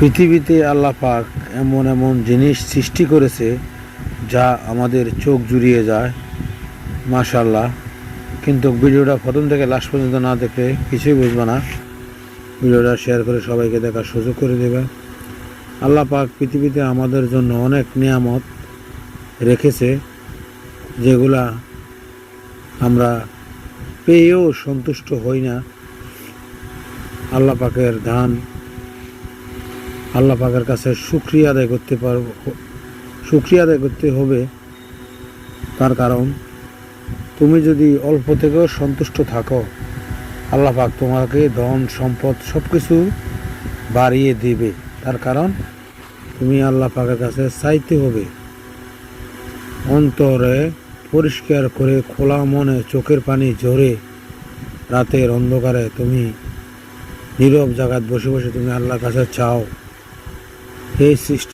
পৃথিবীতে আল্লাহ পাক এমন এমন জিনিস সৃষ্টি করেছে যা আমাদের চোখ জুড়িয়ে যায়, মাশাআল্লাহ। কিন্তু ভিডিওটা প্রথম থেকে লাস্ট পর্যন্ত না দেখলে কিছুই বুঝবে না। ভিডিওটা শেয়ার করে সবাইকে দেখার সুযোগ করে দেবে। আল্লাহ পাক পৃথিবীতে আমাদের জন্য অনেক নিয়ামত রেখেছে, যেগুলা আমরা পেয়েও সন্তুষ্ট হই না। আল্লাহ পাকের দান, আল্লাহ পাকের কাছে শুকরিয়া আদায় করতে হবে। তার কারণ তুমি যদি অল্প থেকেও সন্তুষ্ট থাকো, আল্লাহ পাক তোমাকে ধন সম্পদ সব কিছু বাড়িয়ে দেবে। তার কারণ তুমি আল্লাহ পাকের কাছে চাইতে হবে, অন্তরে পরিষ্কার করে খোলা মনে চোখের পানি ঝরে রাতের অন্ধকারে তুমি নীরব জায়গায় বসে বসে তুমি আল্লাহর কাছে চাও। এই সৃষ্টি